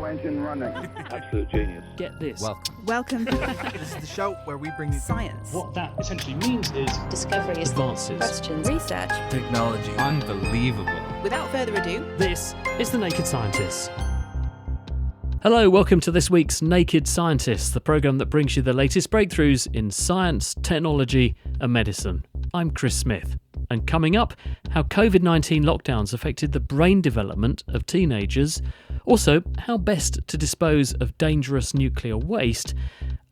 turbo engine running. Absolute genius. Get this. Welcome. This is the show where we bring you Science. What that essentially means is discoveries, Advances. Questions. Research. technology. Unbelievable. Without further ado, This is The Naked Scientists. Hello, welcome to this week's Naked Scientists, the programme that brings you the latest breakthroughs in science, technology and medicine. I'm Chris Smith. And coming up, how COVID-19 lockdowns affected the brain development of teenagers, also how best to dispose of dangerous nuclear waste,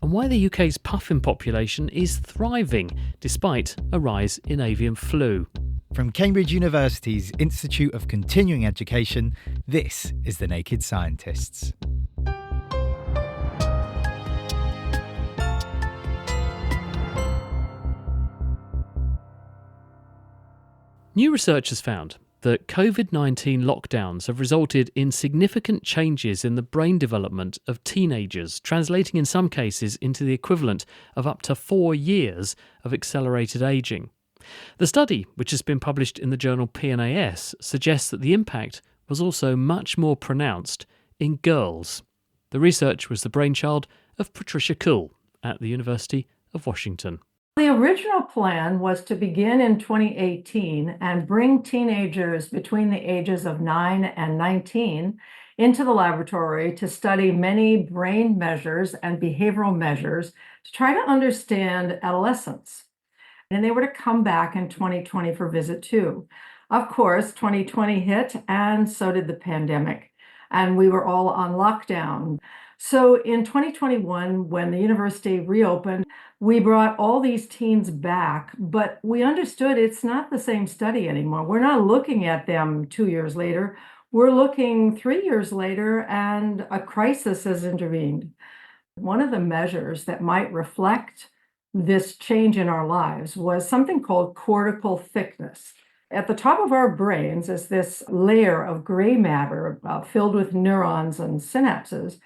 and why the UK's puffin population is thriving despite a rise in avian flu. From Cambridge University's Institute of Continuing Education, this is The Naked Scientists. New research has found that COVID-19 lockdowns have resulted in significant changes in the brain development of teenagers, translating in some cases into the equivalent of up to 4 years of accelerated ageing. The study, which has been published in the journal PNAS, suggests that the impact was also much more pronounced in girls. The research was the brainchild of Patricia Kuhl at the University of Washington. The original plan was to begin in 2018 and bring teenagers between the ages of 9 and 19 into the laboratory to study many brain measures and behavioral measures to try to understand adolescence. And they were to come back in 2020 for visit 2. Of course, 2020 hit, and so did the pandemic, and we were all on lockdown. So in 2021, when the university reopened, we brought all these teens back, but we understood it's not the same study anymore. We're not looking at them 2 years later. We're looking 3 years later, and a crisis has intervened. One of the measures that might reflect this change in our lives was something called cortical thickness. At the top of our brains is this layer of gray matter filled with neurons and synapses.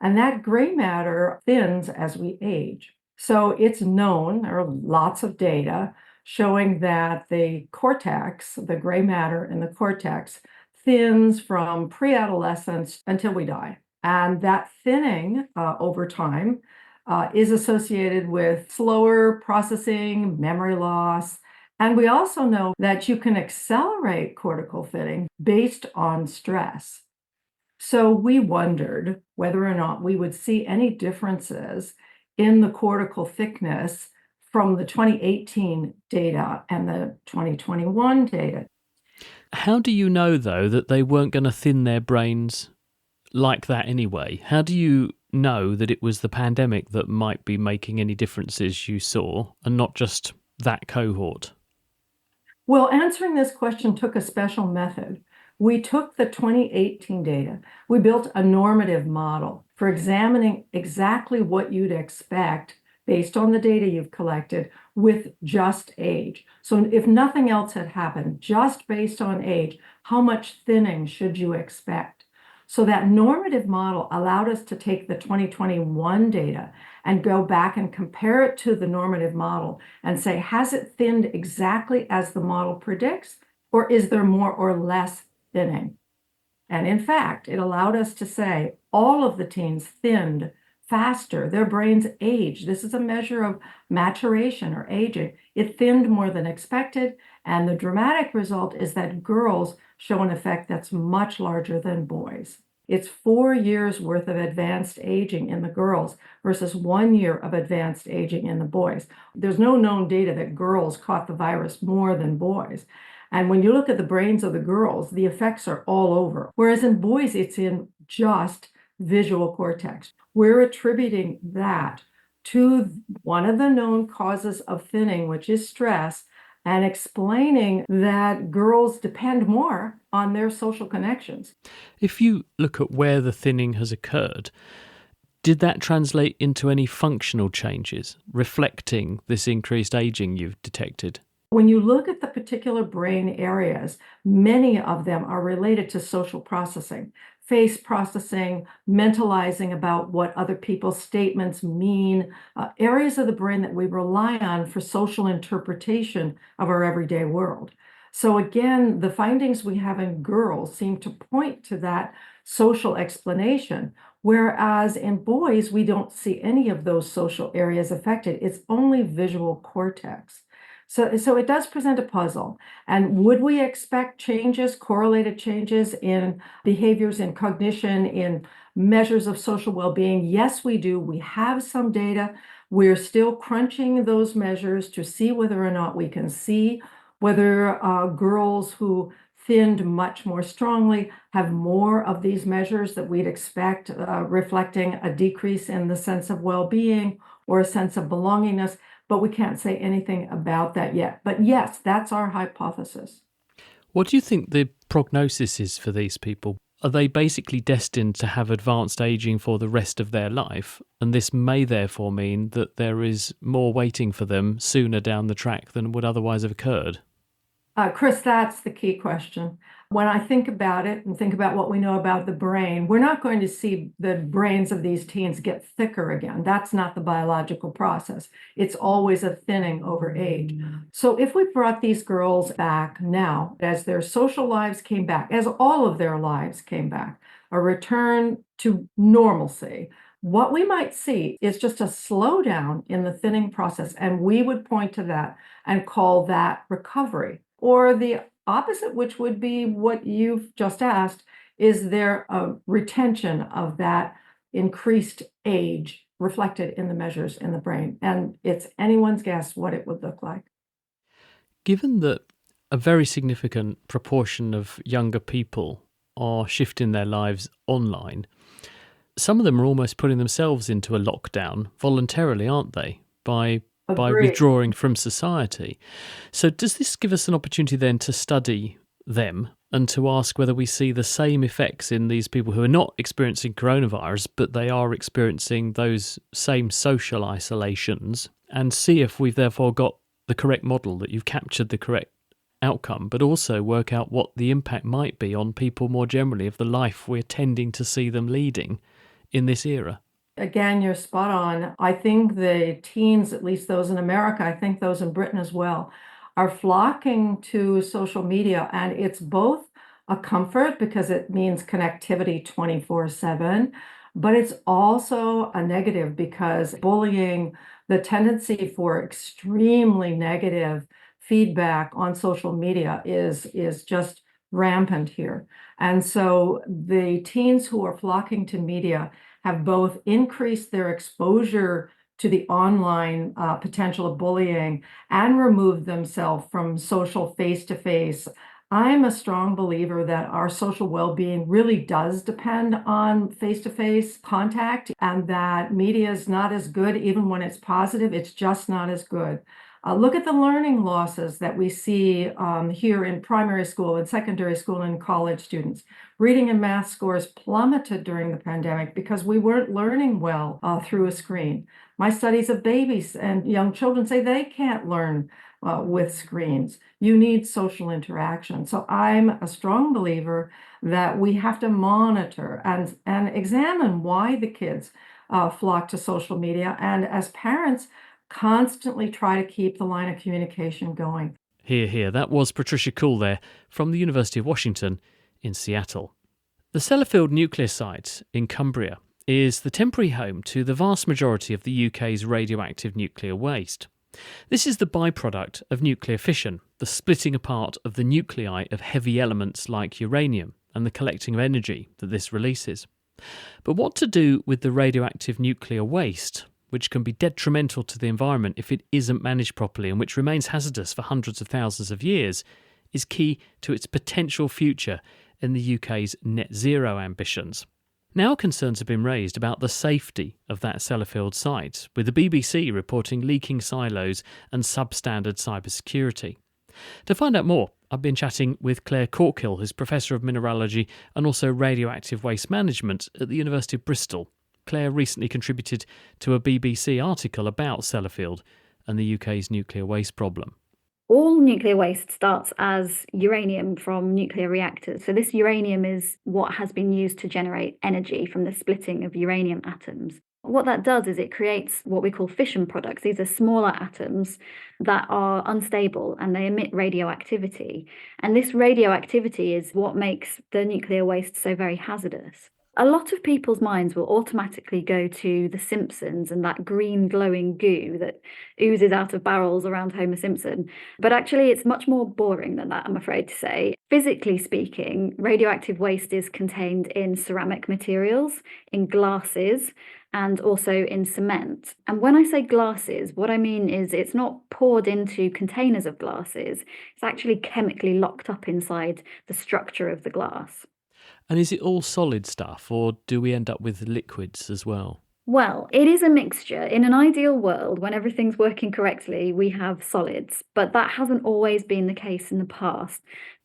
And that gray matter thins as we age. So it's known, there are lots of data showing that the cortex, the gray matter in the cortex, thins from pre-adolescence until we die. And that thinning over time is associated with slower processing, memory loss. And we also know that you can accelerate cortical thinning based on stress. So we wondered whether or not we would see any differences in the cortical thickness from the 2018 data and the 2021 data. How do you know, though, that they weren't going to thin their brains like that anyway? How do you know that it was the pandemic that might be making any differences you saw and not just that cohort? Well, answering this question took a special method. We took the 2018 data. We built a normative model for examining exactly what you'd expect based on the data you've collected with just age. So if nothing else had happened, just based on age, how much thinning should you expect? So that normative model allowed us to take the 2021 data and go back and compare it to the normative model and say, has it thinned exactly as the model predicts, or is there more or less thinning? And in fact, it allowed us to say all of the teens thinned faster. Their brains aged. This is a measure of maturation or aging. It thinned more than expected. And the dramatic result is that girls show an effect that's much larger than boys. It's 4 years worth of advanced aging in the girls versus 1 year of advanced aging in the boys. There's no known data that girls caught the virus more than boys. And when you look at the brains of the girls, the effects are all over. Whereas in boys, it's in just visual cortex. We're attributing that to one of the known causes of thinning, which is stress, and explaining that girls depend more on their social connections. If you look at where the thinning has occurred, did that translate into any functional changes reflecting this increased aging you've detected? When you look at the particular brain areas, many of them are related to social processing, face processing, mentalizing about what other people's statements mean, areas of the brain that we rely on for social interpretation of our everyday world. So again, the findings we have in girls seem to point to that social explanation, whereas in boys, we don't see any of those social areas affected. It's only visual cortex. So it does present a puzzle. And would we expect changes, correlated changes in behaviors, in cognition, in measures of social well-being? Yes, we do. We have some data. We're still crunching those measures to see whether or not we can see whether girls who thinned much more strongly have more of these measures that we'd expect, reflecting a decrease in the sense of well-being or a sense of belongingness, but we can't say anything about that yet. But yes, that's our hypothesis. What do you think the prognosis is for these people? Are they basically destined to have advanced aging for the rest of their life? And this may therefore mean that there is more waiting for them sooner down the track than would otherwise have occurred? Chris, that's the key question. When I think about it and think about what we know about the brain, we're not going to see the brains of these teens get thicker again. That's not the biological process. It's always a thinning over age. So if we brought these girls back now, as their social lives came back, as all of their lives came back, a return to normalcy, what we might see is just a slowdown in the thinning process, and we would point to that and call that recovery. Or the opposite, which would be what you've just asked, is there a retention of that increased age reflected in the measures in the brain? And it's anyone's guess what it would look like. Given that a very significant proportion of younger people are shifting their lives online, some of them are almost putting themselves into a lockdown voluntarily, aren't they? By Agreed. withdrawing from society. So does this give us an opportunity then to study them and to ask whether we see the same effects in these people who are not experiencing coronavirus, but they are experiencing those same social isolations, and see if we've therefore got the correct model, that you've captured the correct outcome, but also work out what the impact might be on people more generally of the life we're tending to see them leading in this era? Again, you're spot on. I think the teens, at least those in America, I think those in Britain as well, are flocking to social media. And it's both a comfort because it means connectivity 24/7, but it's also a negative because bullying, the tendency for extremely negative feedback on social media is just rampant here. And so the teens who are flocking to media have both increased their exposure to the online potential of bullying and removed themselves from social face-to-face. I'm a strong believer that our social well-being really does depend on face-to-face contact, and that media is not as good even when it's positive. It's just not as good. Look at the learning losses that we see here in primary school and secondary school and college students. Reading and math scores plummeted during the pandemic because we weren't learning well through a screen. My studies of babies and young children say they can't learn with screens. You need social interaction. So I'm a strong believer that we have to monitor and examine why the kids flock to social media. And as parents, constantly try to keep the line of communication going. Hear, hear. That was Patricia Kuhl there from the University of Washington in Seattle. The Sellafield nuclear site in Cumbria is the temporary home to the vast majority of the UK's radioactive nuclear waste. This is the byproduct of nuclear fission, the splitting apart of the nuclei of heavy elements like uranium and the collecting of energy that this releases. But what to do with the radioactive nuclear waste, which can be detrimental to the environment if it isn't managed properly and which remains hazardous for hundreds of thousands of years, is key to its potential future in the UK's net zero ambitions. Now concerns have been raised about the safety of that Sellafield site, with the BBC reporting leaking silos and substandard cybersecurity. To find out more, I've been chatting with Claire Corkhill, who's Professor of Mineralogy and also Radioactive Waste Management at the University of Bristol. Claire recently contributed to a BBC article about Sellafield and the UK's nuclear waste problem. All nuclear waste starts as uranium from nuclear reactors. So this uranium is what has been used to generate energy from the splitting of uranium atoms. What that does is it creates what we call fission products. These are smaller atoms that are unstable and they emit radioactivity. And this radioactivity is what makes the nuclear waste so very hazardous. A lot of people's minds will automatically go to The Simpsons and that green glowing goo that oozes out of barrels around Homer Simpson. But actually, it's much more boring than that, I'm afraid to say. Physically speaking, radioactive waste is contained in ceramic materials, in glasses, and also in cement. And when I say glasses, what I mean is it's not poured into containers of glasses, it's actually chemically locked up inside the structure of the glass. And is it all solid stuff, or do we end up with liquids as well? Well, it is a mixture. In an ideal world, when everything's working correctly, we have solids, but that hasn't always been the case in the past.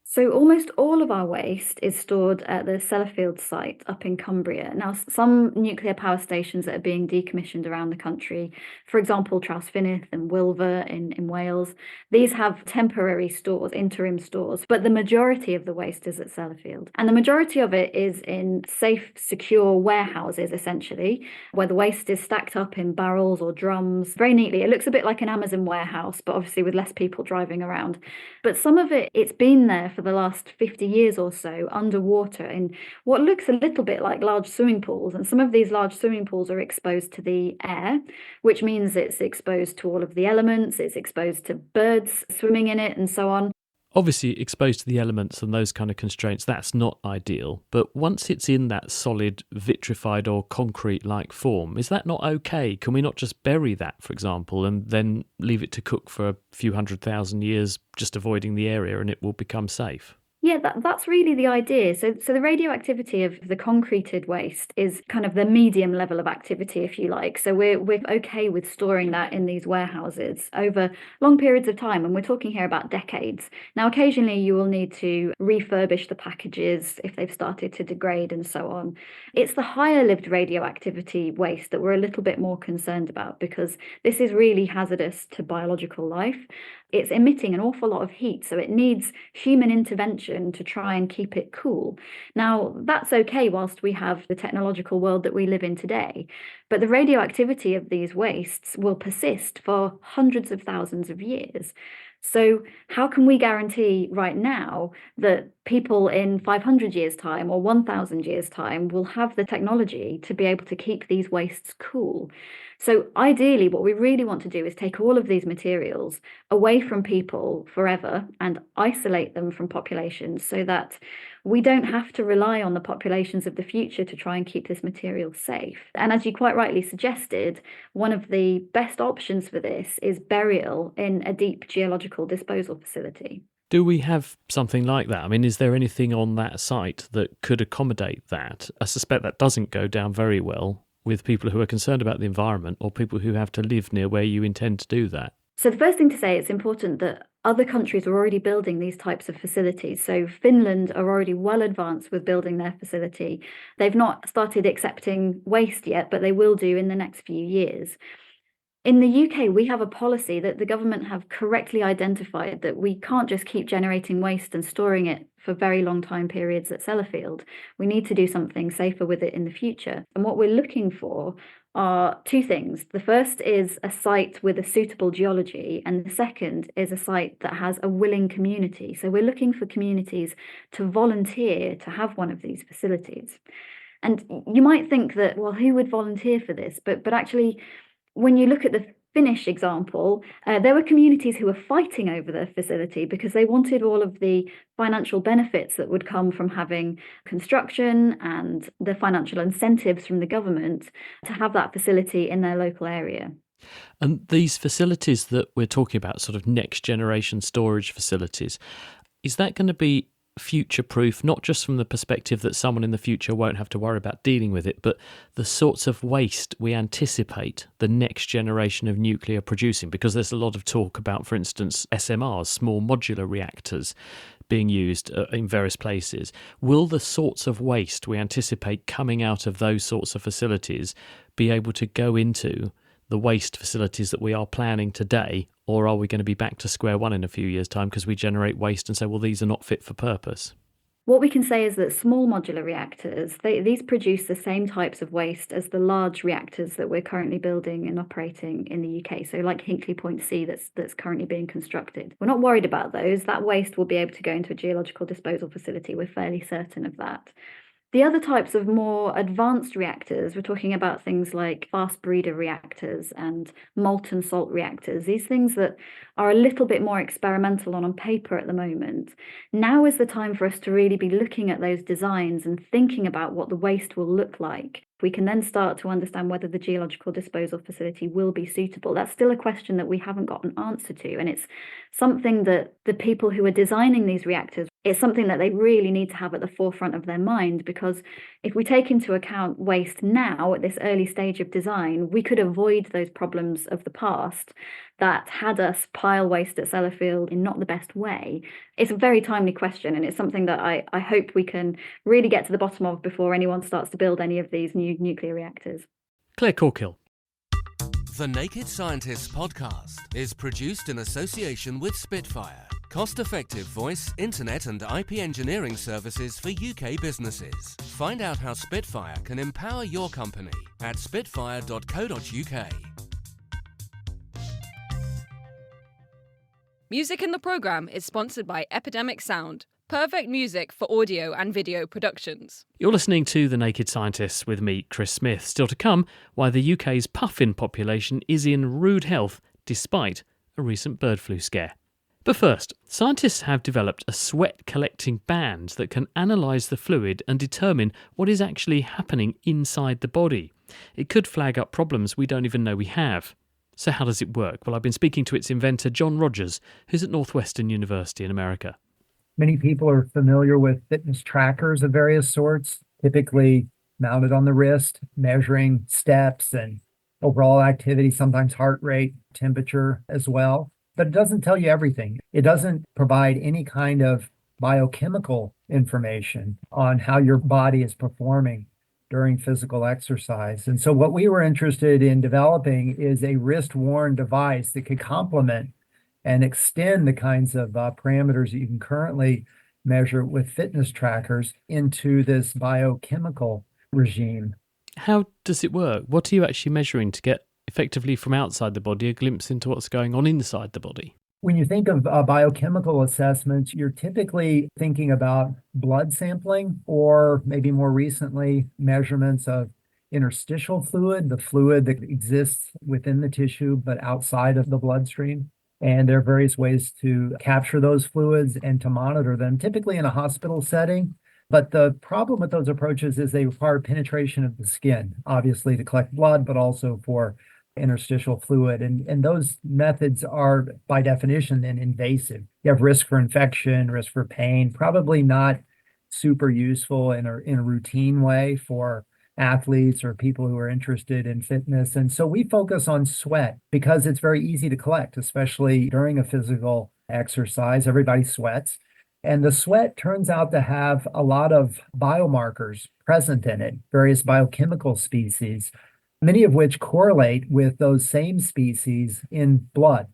So almost all of our waste is stored at the Sellafield site up in Cumbria. Now, some nuclear power stations that are being decommissioned around the country, for example, Trawsfynydd and Wilver in Wales, these have temporary stores, interim stores, but the majority of the waste is at Sellafield. And the majority of it is in safe, secure warehouses, essentially, where the waste is stacked up in barrels or drums very neatly. It looks a bit like an Amazon warehouse, but obviously with less people driving around. But some of it, it's been there for the last 50 years or so underwater in what looks a little bit like large swimming pools. And some of these large swimming pools are exposed to the air, which means it's exposed to all of the elements, it's exposed to birds swimming in it and so on. Obviously, exposed to the elements and those kind of constraints, that's not ideal. But once it's in that solid, vitrified or concrete-like form, is that not okay? Can we not just bury that, for example, and then leave it to cook for a few 100,000 years, just avoiding the area, and it will become safe? Yeah, that's really the idea. So the radioactivity of the concreted waste is kind of the medium level of activity, if you like. So we're okay with storing that in these warehouses over long periods of time, and we're talking here about decades. Now, occasionally you will need to refurbish the packages if they've started to degrade and so on. It's the higher lived radioactivity waste that we're a little bit more concerned about, because this is really hazardous to biological life. It's emitting an awful lot of heat, so it needs human intervention to try and keep it cool. Now, that's okay whilst we have the technological world that we live in today, but the radioactivity of these wastes will persist for hundreds of thousands of years. So how can we guarantee right now that people in 500 years' time or 1,000 years' time will have the technology to be able to keep these wastes cool? So ideally, what we really want to do is take all of these materials away from people forever and isolate them from populations so that we don't have to rely on the populations of the future to try and keep this material safe. And as you quite rightly suggested, one of the best options for this is burial in a deep geological disposal facility. Do we have something like that? I mean, is there anything on that site that could accommodate that? I suspect that doesn't go down very well with people who are concerned about the environment or people who have to live near where you intend to do that. So the first thing to say, it's important that other countries are already building these types of facilities. So Finland are already well advanced with building their facility. They've not started accepting waste yet, but they will do in the next few years. In the UK, we have a policy that the government have correctly identified that we can't just keep generating waste and storing it for very long time periods at Sellafield. We need to do something safer with it in the future. And what we're looking for are two things. The first is a site with a suitable geology, and the second is a site that has a willing community. So we're looking for communities to volunteer to have one of these facilities. And you might think that, well, who would volunteer for this? But actually, when you look at the Finnish example, there were communities who were fighting over the facility because they wanted all of the financial benefits that would come from having construction and the financial incentives from the government to have that facility in their local area. And these facilities that we're talking about, sort of next generation storage facilities, is that going to be future-proof, not just from the perspective that someone in the future won't have to worry about dealing with it, but the sorts of waste we anticipate the next generation of nuclear producing? Because there's a lot of talk about, for instance, SMRs, small modular reactors, being used in various places. Will the sorts of waste we anticipate coming out of those sorts of facilities be able to go into the waste facilities that we are planning today, or are we going to be back to square one in a few years' time because we generate waste and say, well, these are not fit for purpose? What we can say is that small modular reactors, these produce the same types of waste as the large reactors that we're currently building and operating in the UK. So like Hinkley Point C that's currently being constructed. We're not worried about those. That waste will be able to go into a geological disposal facility. We're fairly certain of that. The other types of more advanced reactors, we're talking about things like fast breeder reactors and molten salt reactors, these things that are a little bit more experimental on paper at the moment. Now is the time for us to really be looking at those designs and thinking about what the waste will look like. We can then start to understand whether the geological disposal facility will be suitable. That's still a question that we haven't got an answer to. And it's something that the people who are designing these reactors, it's something that they really need to have at the forefront of their mind, because if we take into account waste now at this early stage of design, we could avoid those problems of the past that had us pile waste at Sellafield in not the best way. It's a very timely question, and it's something that I hope we can really get to the bottom of before anyone starts to build any of these new nuclear reactors. Claire Corkill. The Naked Scientists podcast is produced in association with Spitfire, cost-effective voice, internet and IP engineering services for UK businesses. Find out how Spitfire can empower your company at spitfire.co.uk. Music in the programme is sponsored by Epidemic Sound, perfect music for audio and video productions. You're listening to The Naked Scientists with me, Chris Smith. Still to come, why the UK's puffin population is in rude health despite a recent bird flu scare. But first, scientists have developed a sweat-collecting band that can analyse the fluid and determine what is actually happening inside the body. It could flag up problems we don't even know we have. So how does it work? Well, I've been speaking to its inventor, John Rogers, who's at Northwestern University in America. Many people are familiar with fitness trackers of various sorts, typically mounted on the wrist, measuring steps and overall activity, sometimes heart rate, temperature as well. But it doesn't tell you everything. It doesn't provide any kind of biochemical information on how your body is performing during physical exercise. And so what we were interested in developing is a wrist-worn device that could complement and extend the kinds of parameters that you can currently measure with fitness trackers into this biochemical regime. How does it work? What are you actually measuring to get effectively from outside the body a glimpse into what's going on inside the body? When you think of biochemical assessments, you're typically thinking about blood sampling or maybe more recently measurements of interstitial fluid, the fluid that exists within the tissue but outside of the bloodstream. And there are various ways to capture those fluids and to monitor them, typically in a hospital setting. But the problem with those approaches is they require penetration of the skin, obviously to collect blood, but also for interstitial fluid. And those methods are, by definition, then invasive. You have risk for infection, risk for pain, probably not super useful in a routine way for athletes or people who are interested in fitness. And so we focus on sweat because it's very easy to collect, especially during a physical exercise. Everybody sweats. And the sweat turns out to have a lot of biomarkers present in it, various biochemical species, many of which correlate with those same species in blood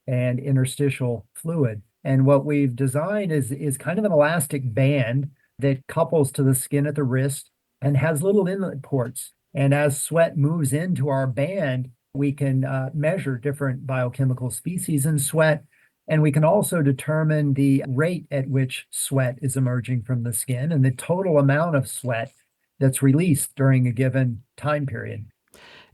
and interstitial fluid. And what we've designed is kind of an elastic band that couples to the skin at the wrist and has little inlet ports. And as sweat moves into our band, we can measure different biochemical species in sweat. And we can also determine the rate at which sweat is emerging from the skin and the total amount of sweat that's released during a given time period.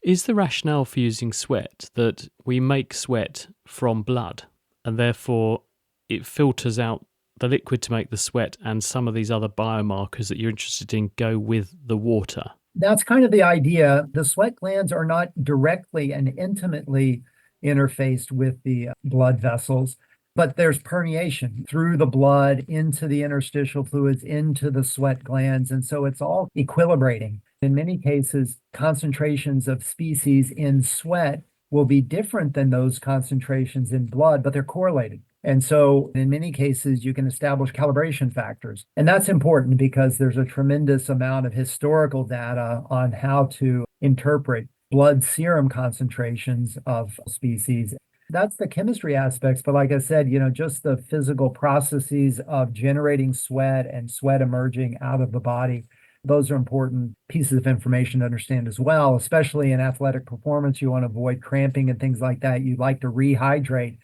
Is the rationale for using sweat that we make sweat from blood and therefore it filters out the liquid to make the sweat and some of these other biomarkers that you're interested in go with the water? That's kind of the idea. The sweat glands are not directly and intimately interfaced with the blood vessels, but there's permeation through the blood into the interstitial fluids, into the sweat glands. And so it's all equilibrating. In many cases, concentrations of species in sweat will be different than those concentrations in blood, but they're correlated. And so in many cases, you can establish calibration factors. And that's important because there's a tremendous amount of historical data on how to interpret blood serum concentrations of species. That's the chemistry aspects. But like I said, just the physical processes of generating sweat and sweat emerging out of the body. Those are important pieces of information to understand as well, especially in athletic performance. You want to avoid cramping and things like that. You'd like to rehydrate.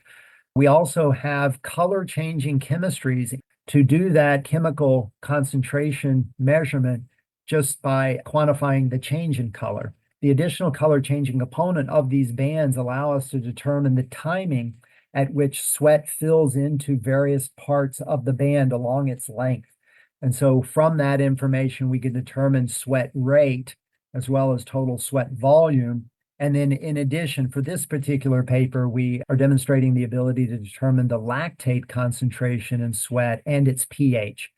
We also have color changing chemistries to do that chemical concentration measurement just by quantifying the change in color. The additional color changing component of these bands allow us to determine the timing at which sweat fills into various parts of the band along its length. And so from that information, we can determine sweat rate as well as total sweat volume. And then in addition, for this particular paper, we are demonstrating the ability to determine the lactate concentration in sweat and its pH.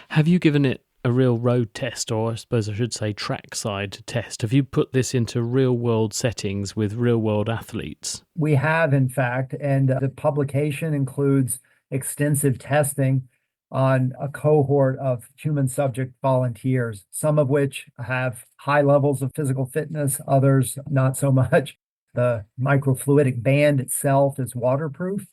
Have you given it a real road test, or I suppose I should say trackside test? Have you put this into real world settings with real world athletes? We have, in fact, and the publication includes extensive testing on a cohort of human subject volunteers, some of which have high levels of physical fitness, others not so much. The microfluidic band itself is waterproof.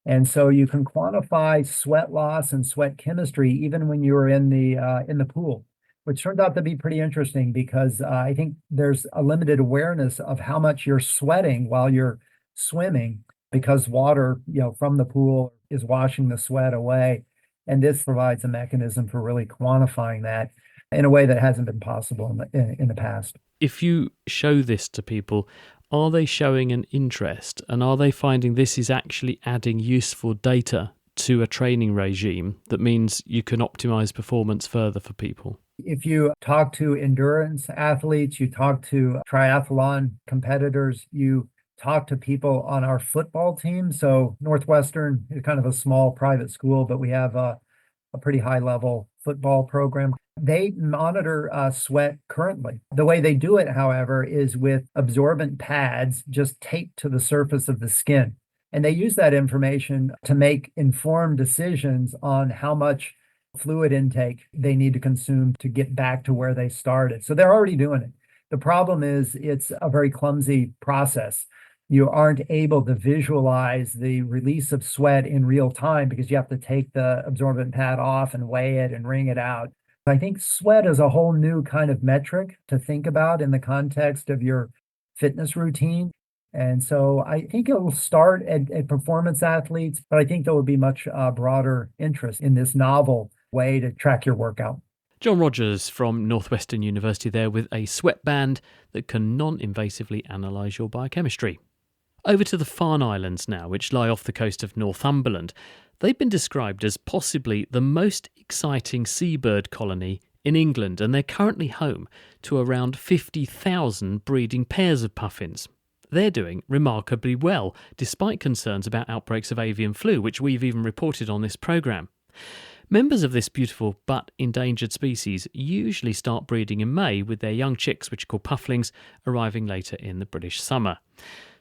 And so you can quantify sweat loss and sweat chemistry even when you're in the pool, which turned out to be pretty interesting because I think there's a limited awareness of how much you're sweating while you're swimming because water, from the pool is washing the sweat away. And this provides a mechanism for really quantifying that in a way that hasn't been possible in the past. If you show this to people, are they showing an interest, and are they finding this is actually adding useful data to a training regime that means you can optimize performance further for people? If you talk to endurance athletes, you talk to triathlon competitors, you talk to people on our football team. So Northwestern is kind of a small private school, but we have a pretty high level football program. They monitor sweat currently. The way they do it, however, is with absorbent pads just taped to the surface of the skin. And they use that information to make informed decisions on how much fluid intake they need to consume to get back to where they started. So they're already doing it. The problem is it's a very clumsy process. You aren't able to visualize the release of sweat in real time because you have to take the absorbent pad off and weigh it and wring it out. I think sweat is a whole new kind of metric to think about in the context of your fitness routine. And so I think it will start at performance athletes, but I think there will be much broader interest in this novel way to track your workout. John Rogers from Northwestern University there with a sweat band that can non-invasively analyse your biochemistry. Over to the Farne Islands now, which lie off the coast of Northumberland. They've been described as possibly the most exciting seabird colony in England, and they're currently home to around 50,000 breeding pairs of puffins. They're doing remarkably well, despite concerns about outbreaks of avian flu, which we've even reported on this programme. Members of this beautiful but endangered species usually start breeding in May, with their young chicks, which are called pufflings, arriving later in the British summer.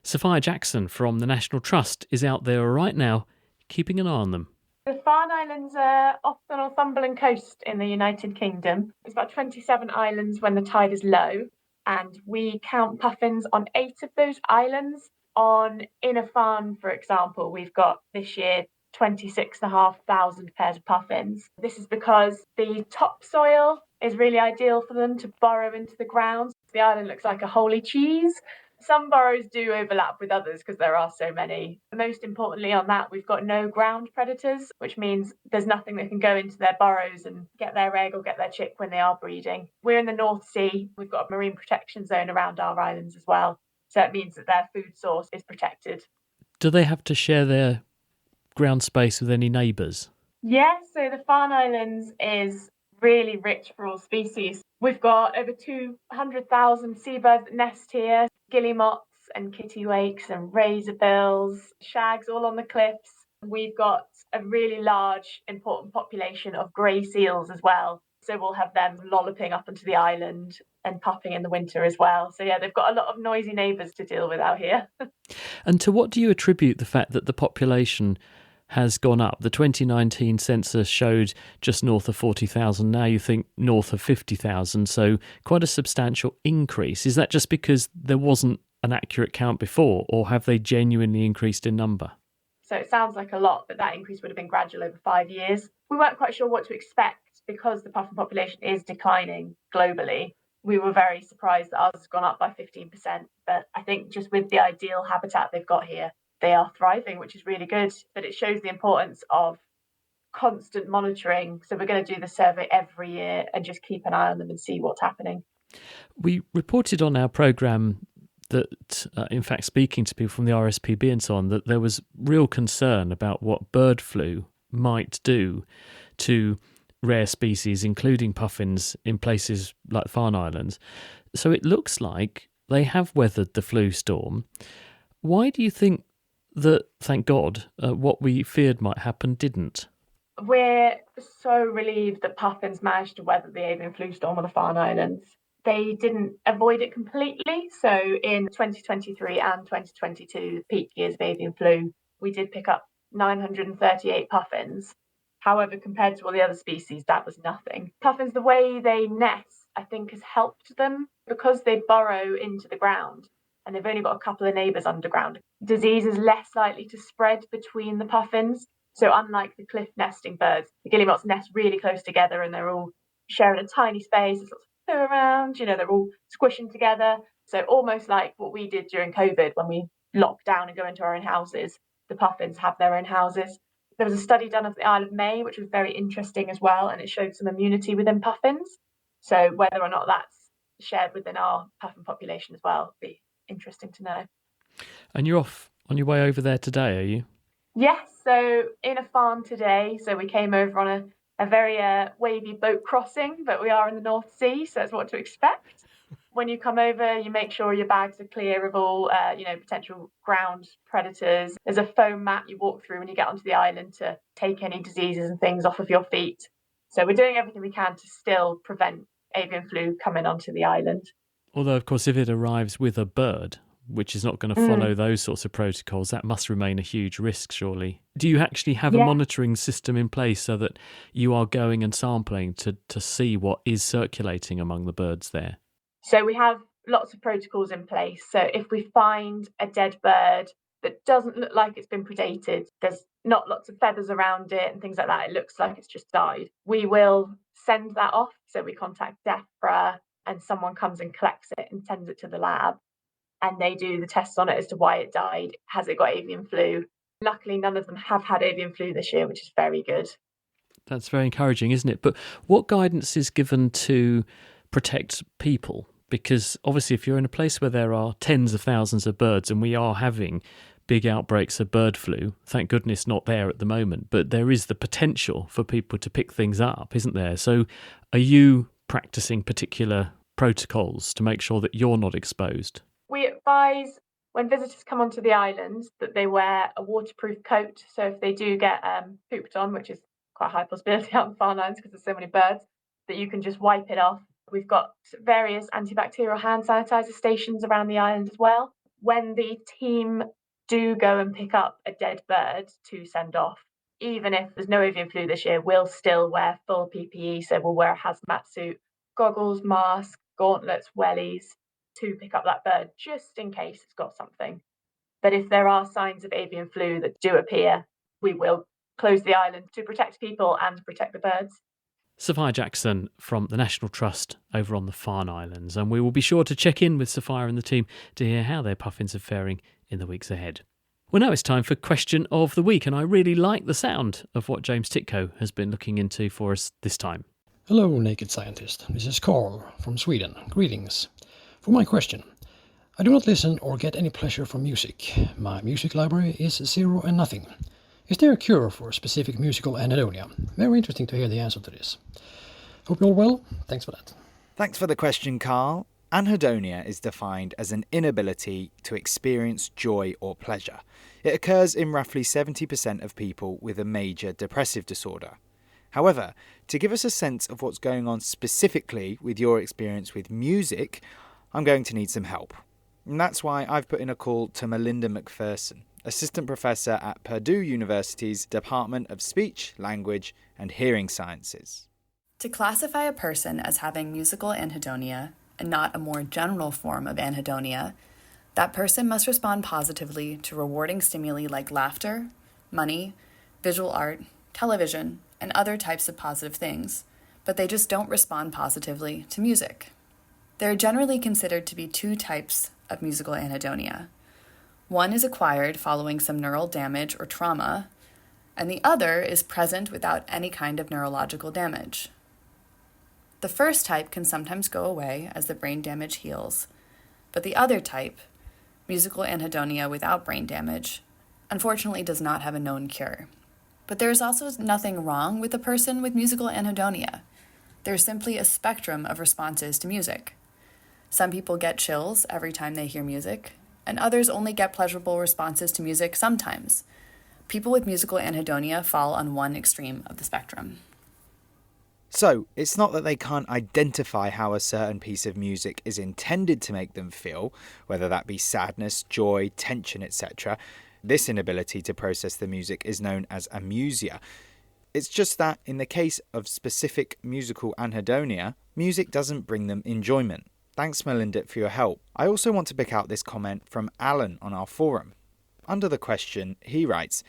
Sophia Jackson from the National Trust is out there right now, keeping an eye on them. The Farne Islands are off the Northumberland coast in the United Kingdom. There's about 27 islands when the tide is low, and we count puffins on 8 of those islands. On Inner Farne, for example, we've got this year 26,500 pairs of puffins. This is because the topsoil is really ideal for them to burrow into the ground. The island looks like a holy cheese. Some burrows do overlap with others because there are so many. Most importantly on that, we've got no ground predators, which means there's nothing that can go into their burrows and get their egg or get their chick when they are breeding. We're in the North Sea. We've got a marine protection zone around our islands as well. So it means that their food source is protected. Do they have to share their ground space with any neighbours? Yes, so the Farne Islands is really rich for all species. We've got over 200,000 seabirds that nest here, guillemots and kittiwakes and razorbills, shags all on the cliffs. We've got a really large, important population of grey seals as well. So we'll have them lolloping up onto the island and puffing in the winter as well. So yeah, they've got a lot of noisy neighbours to deal with out here. And to what do you attribute the fact that the population has gone up? The 2019 census showed just north of 40,000. Now you think north of 50,000. So quite a substantial increase. Is that just because there wasn't an accurate count before, or have they genuinely increased in number? So it sounds like a lot, but that increase would have been gradual over 5 years. We weren't quite sure what to expect because the puffin population is declining globally. We were very surprised that ours has gone up by 15%. But I think just with the ideal habitat they've got here, they are thriving, which is really good. But it shows the importance of constant monitoring. So we're going to do the survey every year and just keep an eye on them and see what's happening. We reported on our programme that, in fact, speaking to people from the RSPB and so on, that there was real concern about what bird flu might do to rare species, including puffins, in places like Farne Islands. So it looks like they have weathered the flu storm. Why do you think that, thank God, what we feared might happen didn't? We're so relieved that puffins managed to weather the avian flu storm on the Farne Islands. They didn't avoid it completely. So in 2023 and 2022, peak years of avian flu, we did pick up 938 puffins. However, compared to all the other species, that was nothing. Puffins, the way they nest, I think, has helped them because they burrow into the ground and they've only got a couple of neighbours underground. Disease is less likely to spread between the puffins. So unlike the cliff nesting birds, the guillemots nest really close together and they're all sharing a tiny space. There's lots of poo around, they're all squishing together. So almost like what we did during COVID when we locked down and go into our own houses, the puffins have their own houses. There was a study done of the Isle of May, which was very interesting as well, and it showed some immunity within puffins. So whether or not that's shared within our puffin population as well would be interesting to know. And you're off on your way over there today, are you? Yes, so in a farm today. So we came over on a very wavy boat crossing, but we are in the North Sea, so that's what to expect. When you come over, you make sure your bags are clear of all, potential ground predators. There's a foam mat you walk through when you get onto the island to take any diseases and things off of your feet. So we're doing everything we can to still prevent avian flu coming onto the island. Although, of course, if it arrives with a bird, which is not going to follow those sorts of protocols, that must remain a huge risk, surely. Do you actually have a monitoring system in place so that you are going and sampling to see what is circulating among the birds there? So we have lots of protocols in place. So if we find a dead bird that doesn't look like it's been predated, there's not lots of feathers around it and things like that, it looks like it's just died, we will send that off. So we contact DEFRA and someone comes and collects it and sends it to the lab. And they do the tests on it as to why it died. Has it got avian flu? Luckily, none of them have had avian flu this year, which is very good. That's very encouraging, isn't it? But what guidance is given to protect people? Because obviously if you're in a place where there are tens of thousands of birds and we are having big outbreaks of bird flu, thank goodness not there at the moment, but there is the potential for people to pick things up, isn't there? So are you practicing particular protocols to make sure that you're not exposed? We advise when visitors come onto the island that they wear a waterproof coat. So if they do get pooped on, which is quite a high possibility out in Farne Islands because there's so many birds, that you can just wipe it off. We've got various antibacterial hand sanitizer stations around the island as well. When the team do go and pick up a dead bird to send off, even if there's no avian flu this year, we'll still wear full PPE. So we'll wear a hazmat suit, goggles, mask, gauntlets, wellies to pick up that bird just in case it's got something. But if there are signs of avian flu that do appear, we will close the island to protect people and protect the birds. Sophia Jackson from the National Trust over on the Farne Islands, and we will be sure to check in with Sophia and the team to hear how their puffins are faring in the weeks ahead. Well, now it's time for Question of the Week, and I really like the sound of what James Titko has been looking into for us this time. Hello, Naked Scientist. This is Carl from Sweden. Greetings. For my question, I do not listen or get any pleasure from music. My music library is 0 and nothing. Is there a cure for specific musical anhedonia? Very interesting to hear the answer to this. Hope you're all well. Thanks for that. Thanks for the question, Carl. Anhedonia is defined as an inability to experience joy or pleasure. It occurs in roughly 70% of people with a major depressive disorder. However, to give us a sense of what's going on specifically with your experience with music, I'm going to need some help. And that's why I've put in a call to Melinda McPherson, Assistant Professor at Purdue University's Department of Speech, Language and Hearing Sciences. To classify a person as having musical anhedonia, and not a more general form of anhedonia, That person must respond positively to rewarding stimuli like laughter, money, visual art, television, and other types of positive things, but they just don't respond positively to music. There are generally considered to be two types of musical anhedonia. One is acquired following some neural damage or trauma, and the other is present without any kind of neurological damage. The first type can sometimes go away as the brain damage heals, but the other type, musical anhedonia without brain damage, unfortunately does not have a known cure. But there is also nothing wrong with a person with musical anhedonia. There's simply a spectrum of responses to music. Some people get chills every time they hear music, and others only get pleasurable responses to music sometimes. People with musical anhedonia fall on one extreme of the spectrum. So, it's not that they can't identify how a certain piece of music is intended to make them feel, whether that be sadness, joy, tension, etc. This inability to process the music is known as amusia. It's just that, in the case of specific musical anhedonia, music doesn't bring them enjoyment. Thanks, Melinda, for your help. I also want to pick out this comment from Alan on our forum. Under the question, he writes,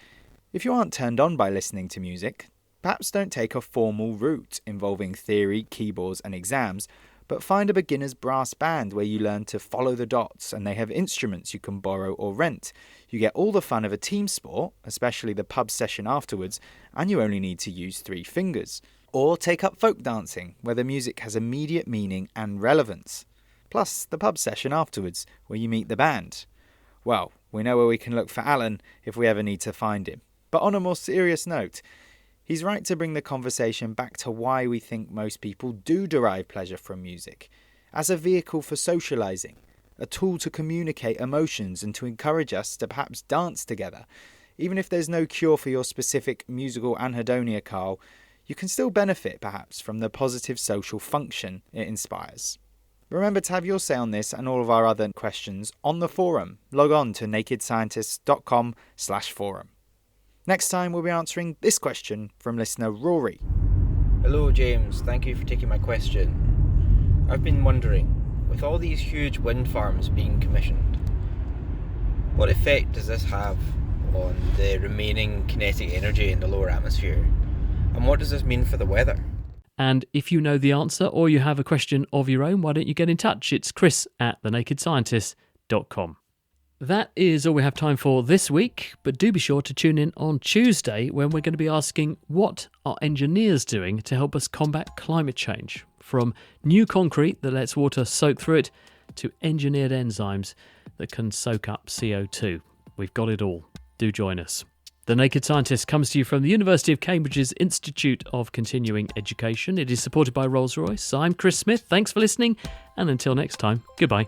"If you aren't turned on by listening to music, perhaps don't take a formal route involving theory, keyboards and exams, but find a beginner's brass band where you learn to follow the dots and they have instruments you can borrow or rent. You get all the fun of a team sport, especially the pub session afterwards, and you only need to use 3 fingers. Or take up folk dancing, where the music has immediate meaning and relevance. Plus the pub session afterwards, where you meet the band." Well, we know where we can look for Alan if we ever need to find him. But on a more serious note, he's right to bring the conversation back to why we think most people do derive pleasure from music. As a vehicle for socialising, a tool to communicate emotions and to encourage us to perhaps dance together. Even if there's no cure for your specific musical anhedonia, Carl, you can still benefit perhaps from the positive social function it inspires. Remember to have your say on this and all of our other questions on the forum. Log on to nakedscientists.com/forum. Next time we'll be answering this question from listener Rory. Hello James, thank you for taking my question. I've been wondering, with all these huge wind farms being commissioned, what effect does this have on the remaining kinetic energy in the lower atmosphere? And what does this mean for the weather? And if you know the answer or you have a question of your own, why don't you get in touch? It's chris@thenakedscientist.com. That is all we have time for this week, but do be sure to tune in on Tuesday when we're going to be asking what are engineers doing to help us combat climate change, from new concrete that lets water soak through it to engineered enzymes that can soak up CO2. We've got it all. Do join us. The Naked Scientist comes to you from the University of Cambridge's Institute of Continuing Education. It is supported by Rolls-Royce. I'm Chris Smith. Thanks for listening, and until next time, goodbye.